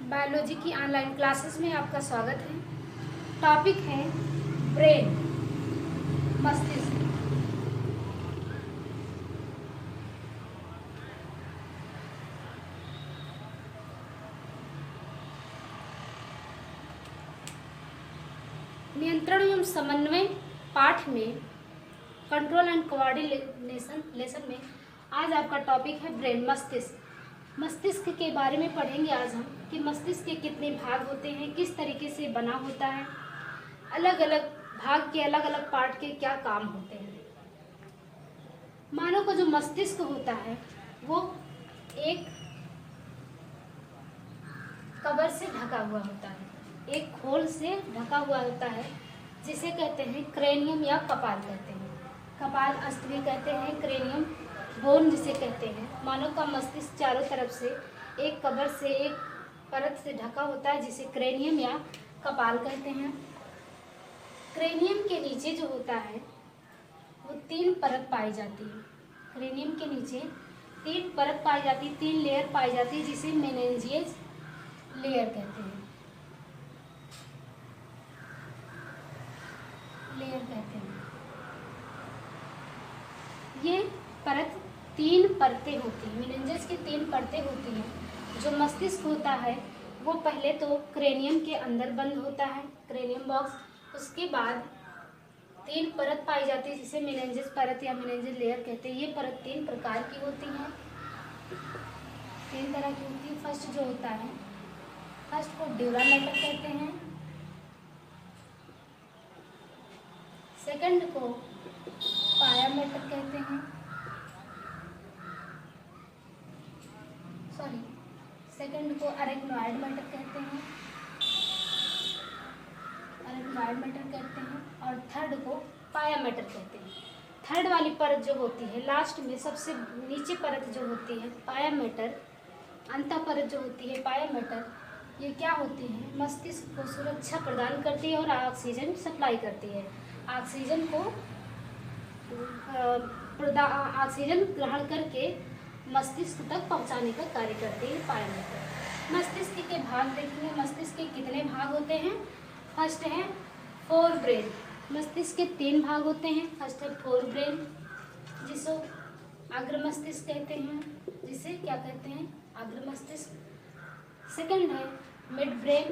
Biology की online classes में आपका स्वागत है। टॉपिक है ब्रेन, मस्तिष्क। नियंत्रण एवं समन्वय पाठ में कंट्रोल एंड कोऑर्डिनेशन लेसन में आज आपका टॉपिक है ब्रेन, मस्तिष्क। मस्तिष्क के बारे में पढ़ेंगे आज हम कि मस्तिष्क के कितने भाग होते हैं, किस तरीके से बना होता है, अलग अलग भाग के अलग अलग पार्ट के क्या काम होते हैं। मानव का जो मस्तिष्क होता है वो एक कवर से ढका हुआ होता है, एक खोल से ढका हुआ होता है, जिसे कहते हैं क्रेनियम या कपाल कहते हैं। कपाल अस्त भी कहते हैं, क्रेनियम बोन जिसे कहते हैं। मानव का मस्तिष्क चारों तरफ से एक कवर से, एक परत से ढका होता है, जिसे क्रेनियम या कपाल कहते हैं। क्रेनियम के नीचे जो होता है वो 3 परत पाई जाती है। क्रेनियम के नीचे 3 परत पाई जाती है, 3 लेयर पाई जाती है, जिसे मेनिंजियस लेयर कहते हैं। ये परत 3 परतें होती हैं, मेनिंजेस की 3 परतें होती हैं। जो मस्तिष्क होता है वो पहले तो क्रेनियम के अंदर बंद होता है, क्रेनियम बॉक्स। उसके बाद 3 परत पाई जाती है, जिसे मेनिंजेस परत या मेनिंजेस लेयर कहते हैं। ये परत 3 प्रकार की होती हैं, 3 तरह की होती है। फर्स्ट जो होता है, फर्स्ट को ड्यूरा मैटर कहते हैं, सेकंड को पाया मैटर कहते हैं, सेकंड को अरेक्नोइड मैटर कहते हैं, और थर्ड को पाया मैटर कहते हैं। थर्ड वाली परत जो होती है, लास्ट में सबसे नीचे परत जो होती है पाया मैटर, अंतः परत जो होती है पाया मैटर, ये क्या होती है, मस्तिष्क को सुरक्षा प्रदान करती है और ऑक्सीजन सप्लाई करती है। ऑक्सीजन ग्रहण करके मस्तिष्क तक पहुंचाने का कार्य करते हैं पाया मैटर। मस्तिष्क के भाग देखेंगे, मस्तिष्क के कितने भाग होते हैं। फर्स्ट है फोर ब्रेन। मस्तिष्क के 3 भाग होते हैं। फर्स्ट है फोर ब्रेन, जिसे अग्र मस्तिष्क कहते हैं, जिसे क्या कहते हैं, अग्र मस्तिष्क। सेकंड है मिड ब्रेन,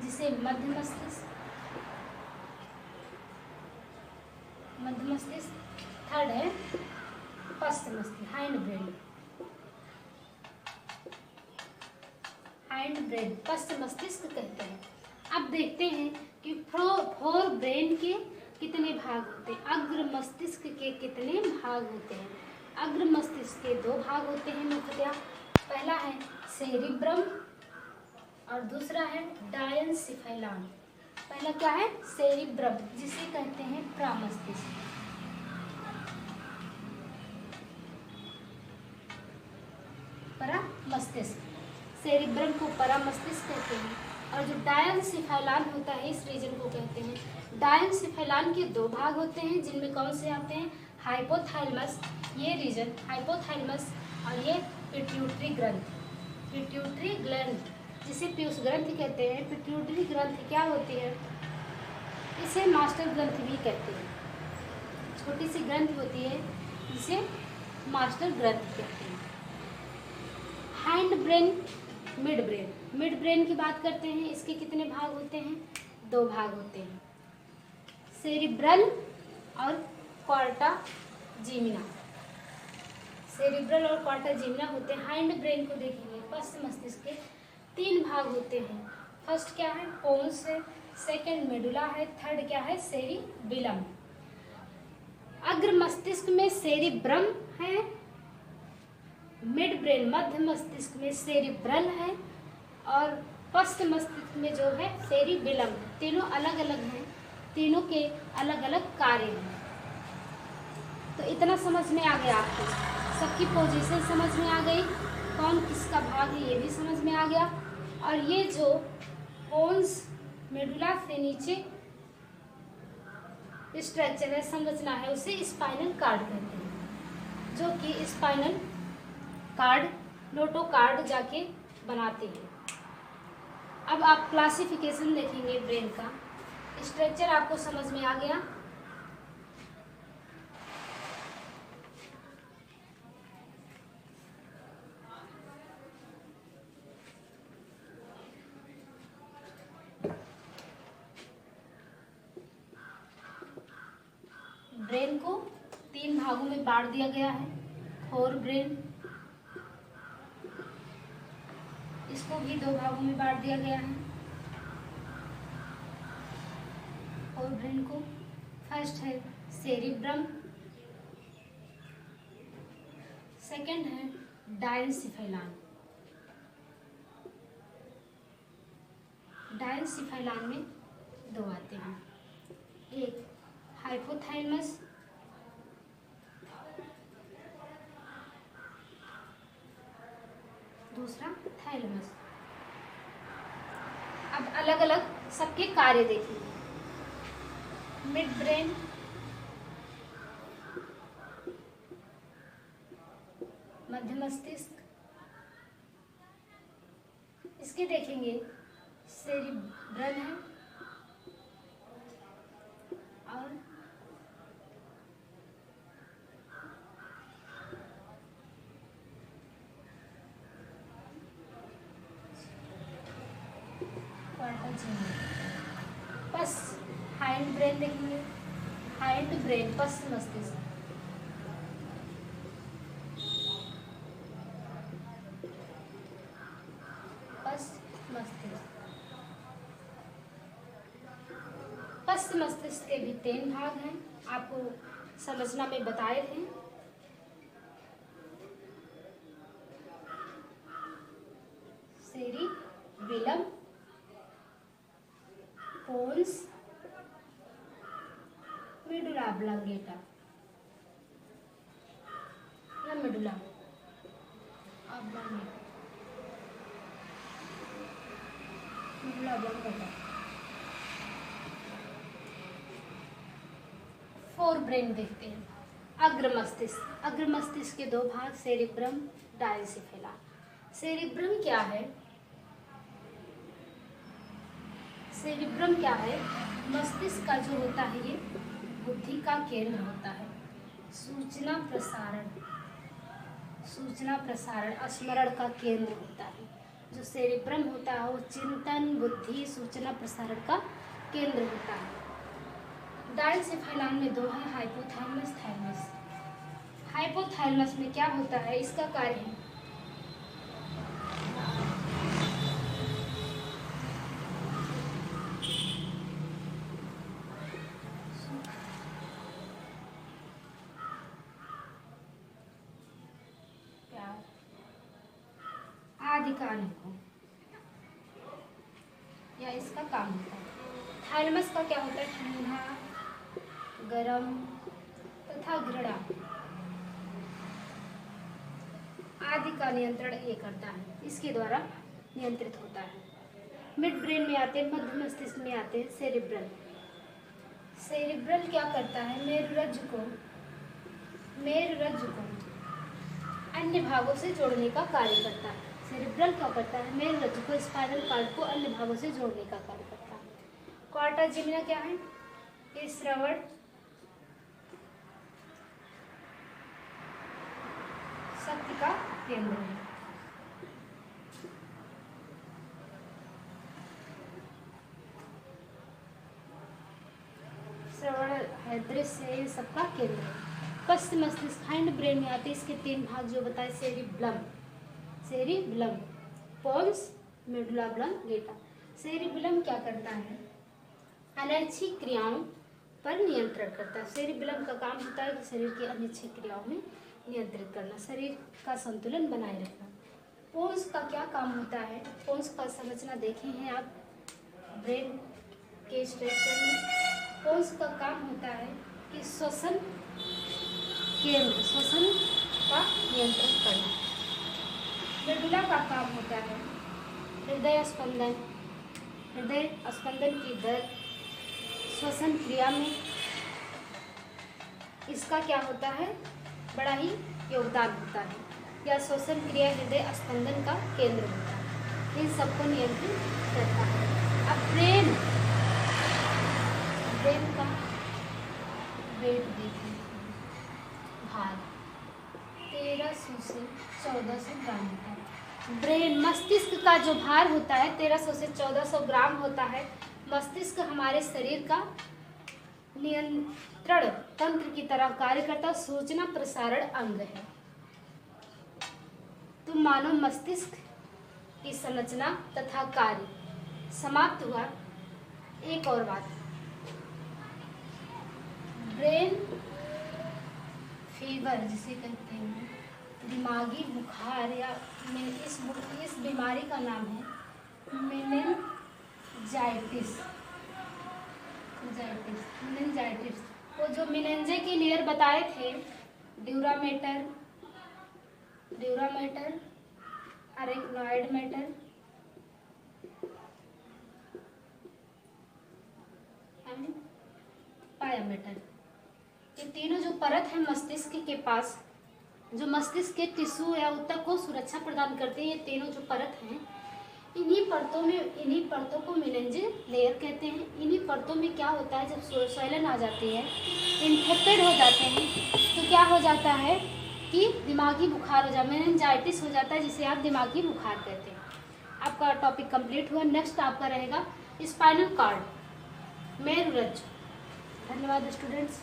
जिसे मध्य मस्तिष्क। थर्ड है पश्च मस्तिष्क, हाइंड ब्रेन, पश्च मस्तिष्क कहते हैं। अब देखते हैं कि फोर ब्रेन के कितने भाग होते हैं, अग्र मस्तिष्क के कितने भाग होते हैं। अग्र मस्तिष्क के 2 भाग होते हैं मुख्यतः। पहला है सेरिब्रम और दूसरा है डायनसिफाइलान। पहला क्या है, सेरिब्रम, जिसे कहते हैं प्रामस्तिष्क। परामस्तिष्क, सेरिब्रम को परामस्तिष्क कहते हैं। और जो डायनसिफाइलान होता है, इस रीजन को कहते हैं। डायनसिफाइलान के 2 भाग होते हैं, जिनमें कौन से आते हैं, हाइपोथैलेमस, ये रीजन हाइपोथैलेमस, और ये पिट्यूटरी ग्रंथ, जिसे पीयूष ग्रंथि कहते हैं। पिट्यूटरी ग्रंथि क्या होती है, इसे मास्टर ग्रंथि भी कहते हैं। छोटी सी ग्रंथि होती है, जिसे मास्टर ग्रंथि कहते हैं। हैंड ब्रेन, मिड ब्रेन की बात करते हैं। इसके कितने भाग होते हैं, 2 भाग होते हैं, सेरिब्रल और क्वार्टाजिमिना। सेरिब्रल और क्वार्टाजिमिना होते हैं। हाइंड ब्रेन को देखेंगे, पश्च मस्तिष्क के 3 भाग होते हैं। फर्स्ट क्या है, पोन्स है, सेकंड मेडुला है, थर्ड क्या है, सेरिबिलम। अग्र मस्तिष्क में सेरिब्रम है, मिड ब्रेन मध्य मस्तिष्क में सेरिब्रल है, और पश्च मस्तिष्क में जो है सेरिबिलम। तीनों अलग अलग हैं, तीनों के अलग अलग कार्य हैं। तो इतना समझ में आ गया आपको, सबकी पोजीशन समझ में आ गई, कौन किसका भाग है ये भी समझ में आ गया। और ये जो पोन्स मेडुला से नीचे स्ट्रक्चर है, संरचना है, उसे स्पाइनल कार्ड कहते हैं, जो कि स्पाइनल कार्ड नोटोकार्ड जाके बनाते हैं। अब आप क्लासिफिकेशन देखेंगे ब्रेन का। स्ट्रक्चर आपको समझ में आ गया। ब्रेन को 3 भागों में बांट दिया गया है। फोर ब्रेन, इसको भी 2 भागों में बांट दिया गया है। फोर ब्रेन को फर्स्ट है सेरिब्रम, सेकंड है डायनसिफेलान। डायनसिफेलान में 2 आते हैं, एक हाइपोथैलेमस, दूसरा थैलेमस। अब अलग अलग सबके कार्य देखेंगे। मिड ब्रेन, मध्य मस्तिष्क, इसके देखेंगे सेरिब्रल है और बस हाइंड ब्रेन देखेंगे। हाइंड ब्रेन पश्च मस्तिष्क, पश्च मस्तिष्क के भी 3 भाग हैं, आपको संरचना में बताए थे। सेरिबेलम, पोन्स, मेडुला ऑब्लांगेटा या medulla oblongata, medulla oblongata. Fore brain देखते हैं। अग्र मस्तिष्क, अग्र मस्तिष्क के 2 भाग सेरिब्रम, डायनसिफेलान। सेरिब्रम क्या है? सेरिब्रम क्या है? मस्तिष्क का जो होता है ये बुद्धि का केंद्र होता है। सूचना प्रसारण स्मरण का केंद्र होता है। जो सेरिब्रम होता है वो चिंतन, बुद्धि, सूचना प्रसारण का केंद्र होता है। डायनसिफेलान में 2 है, हाइपोथैलेमस, थैलेमस। हाइपोथैलेमस में क्या होता है? इसका कार्य है आदि कार्य को, या इसका काम होता है। थैलेमस का क्या होता है? ठंडा, गरम तथा घृणा आदि का नियंत्रण ये करता है, इसके द्वारा नियंत्रित होता है। मिड ब्रेन में आते हैं, मध्य मस्तिष्क में आते हैं सेरिब्रल। सेरिब्रल क्या करता है? मेरुरज्जु को अन्य भागों से जोड़ने का कार्य करता है। सेरिब्रल क्या करता है? मेरुरज्जु को, स्पाइनल कॉर्ड को अन्य भागों से जोड़ने का कार्य करता है। क्वार्टा जिमिना क्या है? ये श्रवण शक्ति का केंद्र है। श्रवण है, दृश्य है, सबका केंद्र है। पश्च मस्तिष्क हाइंड ब्रेन में आते हैं, इसके 3 भाग जो बताए सेरिब्लम, पोन्स, मेडुला ऑब्लांगेटा। सेरिब्लम क्या करता है? अनैच्छिक क्रियाओं पर नियंत्रण करता है। सेरिब्लम का काम होता है कि शरीर की अनैच्छिक क्रियाओं में नियंत्रित करना, शरीर का संतुलन बनाए रखना। पोन्स का क्या काम होता है? पोन्स का संरचना देखे हैं आप ब्रेन के स्ट्रक्चर में। पोन्स का काम होता है कि श्वसन का नियंत्रण करना। मेडुला का काम होता है हृदय स्पंदन की दर, श्वसन क्रिया में इसका क्या होता है? बड़ा ही योगदान होता है, या श्वसन क्रिया हृदय स्पंदन का केंद्र होता है। इन सबको नियंत्रित करता है। अब ब्रेन का वेट देखें, भार 1300 से 1400 ग्राम होता है। ब्रेन मस्तिष्क का जो भार होता है 1300 से 1400 ग्राम होता है। मस्तिष्क हमारे शरीर का नियंत्रण तंत्र की तरह कार्य करता सूचना प्रसारण अंग है। तो मानव मस्तिष्क की संरचना तथा कार्य समाप्त हुआ। एक और बात, ब्रेन फीवर जिसे कहते हैं, दिमागी बुखार या इस बीमारी का नाम है मेनिंजाइटिस। वो जो मेनिंजे की लेयर बताए थे, dura mater, arachnoid matter and pia mater, ये तीनों जो परत है मस्तिष्क के पास, जो मस्तिष्क के टिश्यू या ऊतक को सुरक्षा प्रदान करते हैं, ये तीनों जो परत हैं, इन्हीं परतों को मेनिंजे लेयर कहते हैं। इन्हीं परतों में क्या होता है, जब स्वैलन आ जाती है, इन्फेक्टेड हो जाते हैं, तो क्या हो जाता है कि दिमागी बुखार हो जाता है, मेनिंजाइटिस हो जाता है, जिसे आप दिमागी बुखार कहते हैं। आपका टॉपिक कंप्लीट हुआ। नेक्स्ट आपका रहेगा स्पाइनल कॉर्ड, मेरुरज्जु। धन्यवाद स्टूडेंट्स।